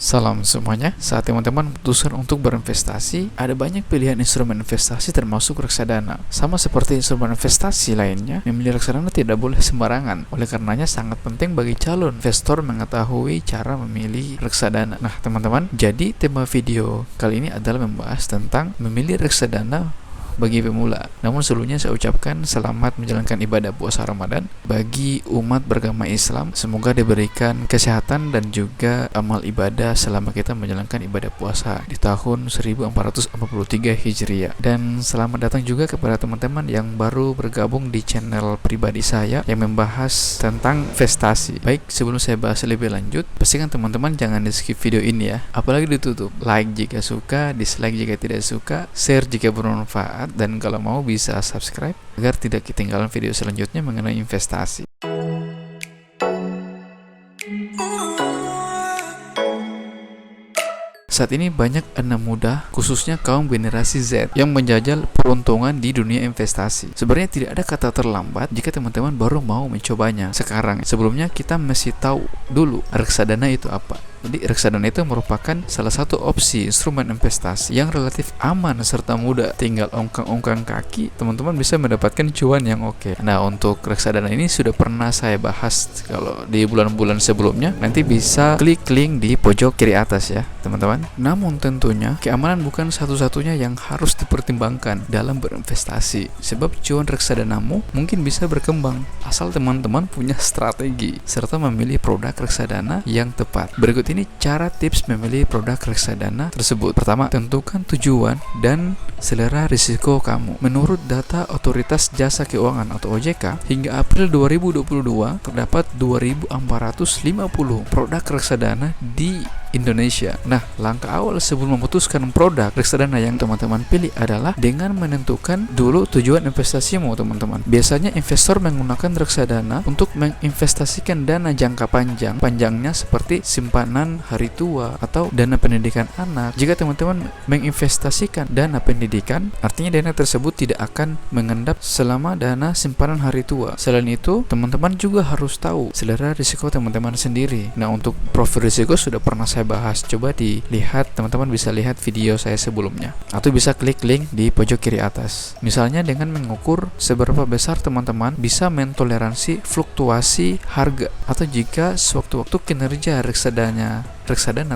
Salam semuanya. Saat teman-teman memutuskan untuk berinvestasi, ada banyak pilihan instrumen investasi termasuk reksadana. Sama seperti instrumen investasi lainnya, memilih reksadana tidak boleh sembarangan. Oleh karenanya sangat penting bagi calon investor mengetahui cara memilih reksadana. Nah, teman-teman, jadi tema video kali ini adalah membahas tentang memilih reksadana bagi pemula. Namun sebelumnya saya ucapkan selamat menjalankan ibadah puasa Ramadan bagi umat beragama Islam. Semoga diberikan kesehatan dan juga amal ibadah selama kita menjalankan ibadah puasa di tahun 1443 Hijriah. Dan selamat datang juga kepada teman-teman yang baru bergabung di channel pribadi saya yang membahas tentang investasi. Baik, sebelum saya bahas lebih lanjut, pastikan teman-teman jangan di skip video ini ya. Apalagi ditutup. Like jika suka, dislike jika tidak suka, share jika bermanfaat, dan kalau mau bisa subscribe agar tidak ketinggalan video selanjutnya mengenai investasi. Saat ini banyak anak muda, khususnya kaum generasi Z, yang menjajal peruntungan di dunia investasi. Sebenarnya tidak ada kata terlambat jika teman-teman baru mau mencobanya sekarang. Sebelumnya kita mesti tahu dulu reksadana itu apa. Jadi reksadana itu merupakan salah satu opsi instrumen investasi yang relatif aman serta mudah. Tinggal ongkang-ongkang kaki, teman-teman bisa mendapatkan cuan yang oke. Nah, untuk reksadana ini sudah pernah saya bahas kalau di bulan-bulan sebelumnya. Nanti bisa klik link di pojok kiri atas ya, teman-teman. Namun tentunya keamanan bukan satu-satunya yang harus dipertimbangkan dalam berinvestasi. Sebab cuan reksadanamu mungkin bisa berkembang asal teman-teman punya strategi serta memilih produk reksadana yang tepat. Berikut ini cara tips memilih produk reksadana tersebut. Pertama, tentukan tujuan dan selera risiko kamu. Menurut data Otoritas Jasa Keuangan atau OJK, hingga April 2022 terdapat 2.450 produk reksadana di Indonesia. Nah, langkah awal sebelum memutuskan produk reksadana yang teman-teman pilih adalah dengan menentukan dulu tujuan investasimu, teman-teman. Biasanya investor menggunakan reksadana untuk menginvestasikan dana jangka panjang, panjangnya seperti simpanan hari tua atau dana pendidikan anak. Jika teman-teman menginvestasikan dana pendidikan, artinya dana tersebut tidak akan mengendap selama dana simpanan hari tua. Selain itu, teman-teman juga harus tahu selera risiko teman-teman sendiri. Nah, untuk profil risiko sudah pernah saya bahas. Coba dilihat, teman-teman bisa lihat video saya sebelumnya atau bisa klik link di pojok kiri atas. Misalnya dengan mengukur seberapa besar teman-teman bisa mentoleransi fluktuasi harga atau jika sewaktu-waktu kinerja reksadana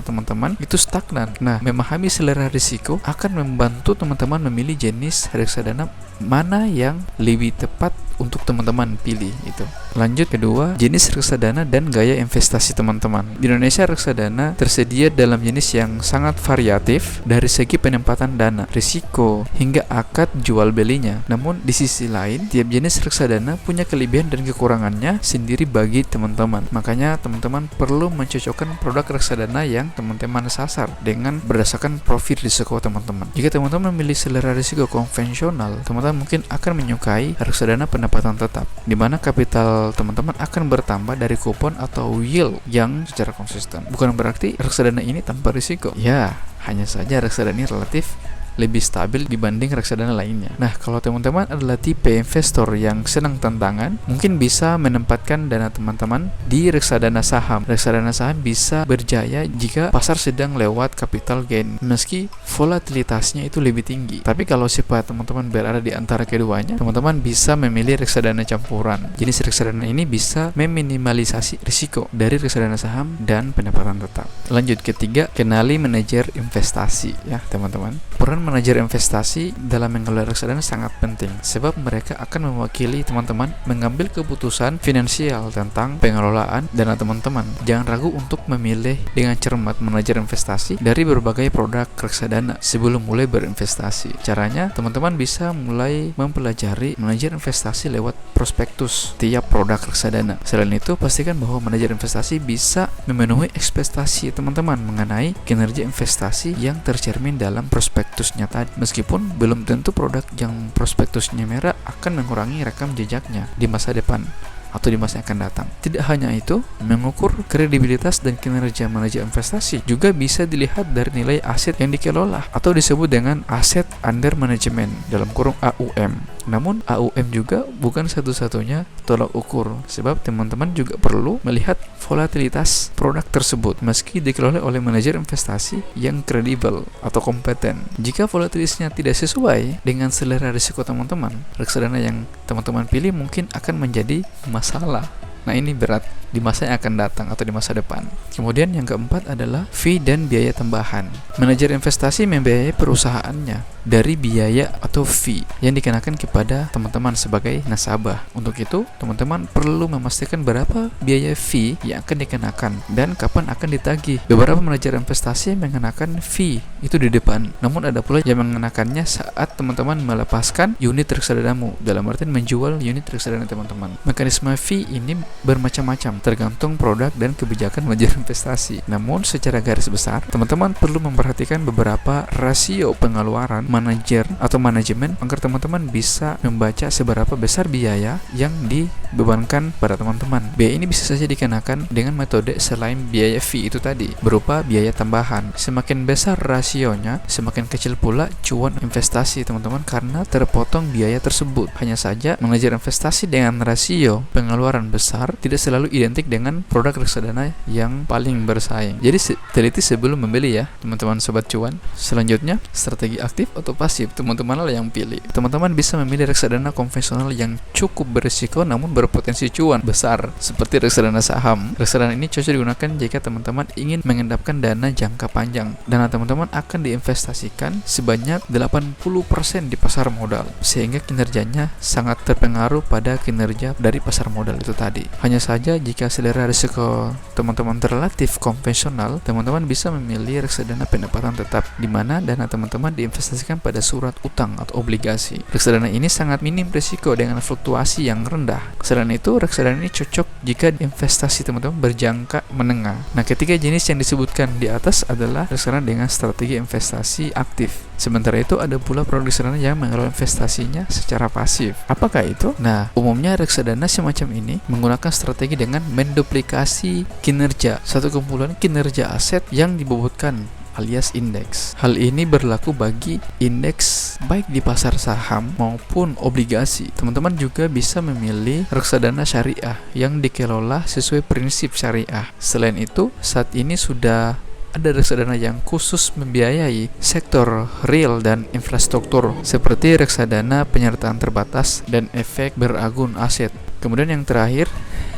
teman-teman itu stagnan. Nah, memahami selera risiko akan membantu teman-teman memilih jenis reksadana mana yang lebih tepat untuk teman-teman pilih itu. Lanjut, kedua, jenis reksadana dan gaya investasi teman-teman. Di Indonesia reksadana tersedia dalam jenis yang sangat variatif dari segi penempatan dana, risiko, hingga akad jual belinya. Namun di sisi lain, tiap jenis reksadana punya kelebihan dan kekurangannya sendiri bagi teman-teman. Makanya teman-teman perlu mencocokkan produk reksadana yang teman-teman sasar dengan berdasarkan profil risiko teman-teman. Jika teman-teman memilih selera risiko konvensional, teman-teman mungkin akan menyukai reksadana pendapatan tetap, di mana kapital teman-teman akan bertambah dari kupon atau yield yang secara konsisten. Bukan berarti reksadana ini tanpa risiko. Ya, hanya saja reksadana ini relatif lebih stabil dibanding reksadana lainnya. Nah, kalau teman-teman adalah tipe investor yang senang tantangan, mungkin bisa menempatkan dana teman-teman di reksadana saham. Reksadana saham bisa berjaya jika pasar sedang lewat capital gain, meski volatilitasnya itu lebih tinggi. Tapi kalau sifat teman-teman berada di antara keduanya, teman-teman bisa memilih reksadana campuran. Jenis reksadana ini bisa meminimalisasi risiko dari reksadana saham dan pendapatan tetap. Lanjut, ketiga, kenali manajer investasi ya, teman-teman. Peran manajer investasi dalam mengelola reksadana sangat penting sebab mereka akan mewakili teman-teman mengambil keputusan finansial tentang pengelolaan dana teman-teman. Jangan ragu untuk memilih dengan cermat manajer investasi dari berbagai produk reksadana sebelum mulai berinvestasi. Caranya, teman-teman bisa mulai mempelajari manajer investasi lewat prospektus tiap produk reksadana. Selain itu, pastikan bahwa manajer investasi bisa memenuhi ekspektasi teman-teman mengenai kinerja investasi yang tercermin dalam prospektus tadi. Meskipun belum tentu produk yang prospektusnya merah akan mengurangi rekam jejaknya di masa depan. atau di masa yang akan datang. Tidak hanya itu, mengukur kredibilitas dan kinerja manajer investasi juga bisa dilihat dari nilai aset yang dikelola atau disebut dengan aset under management dalam kurung AUM. Namun AUM juga bukan satu-satunya tolak ukur, sebab teman-teman juga perlu melihat volatilitas produk tersebut meski dikelola oleh manajer investasi yang kredibel atau kompeten. Jika volatilitasnya tidak sesuai dengan selera risiko teman-teman, reksadana yang teman-teman pilih mungkin akan menjadi masalah. Nah, ini berat di masa yang akan datang atau di masa depan. Kemudian yang keempat adalah fee dan biaya tambahan. Manajer investasi membiayai perusahaannya dari biaya atau fee yang dikenakan kepada teman-teman sebagai nasabah. Untuk itu, teman-teman perlu memastikan berapa biaya fee yang akan dikenakan dan kapan akan ditagih. Beberapa manajer investasi mengenakan fee itu di depan, namun ada pula yang mengenakannya saat teman-teman melepaskan unit reksadanamu, dalam artian menjual unit reksadana teman-teman. Mekanisme fee ini bermacam-macam tergantung produk dan kebijakan manajer investasi. Namun secara garis besar, teman-teman perlu memperhatikan beberapa rasio pengeluaran manajer atau manajemen agar teman-teman bisa membaca seberapa besar biaya yang dibebankan pada teman-teman. Biaya ini bisa saja dikenakan dengan metode selain biaya fee itu tadi, berupa biaya tambahan. Semakin besar rasionya, semakin kecil pula cuan investasi teman-teman karena terpotong biaya tersebut. Hanya saja manajer investasi dengan rasio pengeluaran besar tidak selalu identik dengan produk reksadana yang paling bersaing. Jadi teliti sebelum membeli ya teman-teman sobat cuan. Selanjutnya, strategi aktif atau pasif, teman-teman lah yang pilih. Teman-teman bisa memilih reksadana konvensional yang cukup berisiko namun berpotensi cuan besar seperti reksadana saham. Reksadana ini cocok digunakan jika teman-teman ingin mengendapkan dana jangka panjang. Dana teman-teman akan diinvestasikan sebanyak 80% di pasar modal, sehingga kinerjanya sangat terpengaruh pada kinerja dari pasar modal itu tadi. Hanya saja jika selera risiko teman-teman relatif konvensional, teman-teman bisa memilih reksadana pendapatan tetap, di mana dana teman-teman diinvestasikan pada surat utang atau obligasi. Reksadana ini sangat minim risiko dengan fluktuasi yang rendah. Selain itu, reksadana ini cocok jika investasi teman-teman berjangka menengah. Nah, ketiga jenis yang disebutkan di atas adalah reksadana dengan strategi investasi aktif. Sementara itu, ada pula produk reksadana yang mengelola investasinya secara pasif. Apakah itu? Nah, umumnya reksadana semacam ini menggunakan strategi dengan menduplikasi kinerja satu kumpulan kinerja aset yang dibobotkan alias indeks. Hal ini berlaku bagi indeks baik di pasar saham maupun obligasi. Teman-teman juga bisa memilih reksadana syariah yang dikelola sesuai prinsip syariah. Selain itu, saat ini sudah ada reksadana yang khusus membiayai sektor real dan infrastruktur seperti reksadana penyertaan terbatas dan efek beragun aset. Kemudian yang terakhir,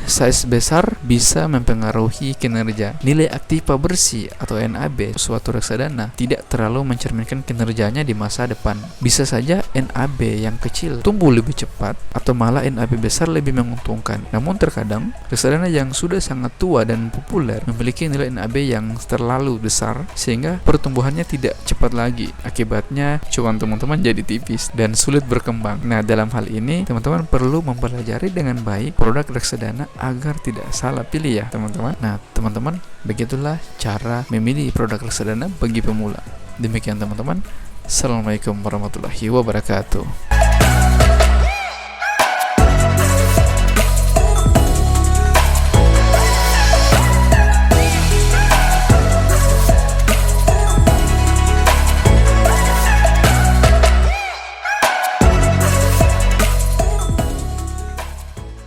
size besar bisa mempengaruhi kinerja. Nilai aktiva bersih atau NAB suatu reksadana tidak terlalu mencerminkan kinerjanya di masa depan. Bisa saja NAB yang kecil tumbuh lebih cepat atau malah NAB besar lebih menguntungkan. Namun terkadang reksadana yang sudah sangat tua dan populer memiliki nilai NAB yang terlalu besar sehingga pertumbuhannya tidak cepat lagi. Akibatnya cuan teman-teman jadi tipis dan sulit berkembang. Nah, dalam hal ini teman-teman perlu mempelajari dengan baik produk reksadana agar tidak salah pilih ya teman-teman. Nah teman-teman, begitulah cara memilih produk reksadana bagi pemula. Demikian teman-teman. Assalamualaikum warahmatullahi wabarakatuh.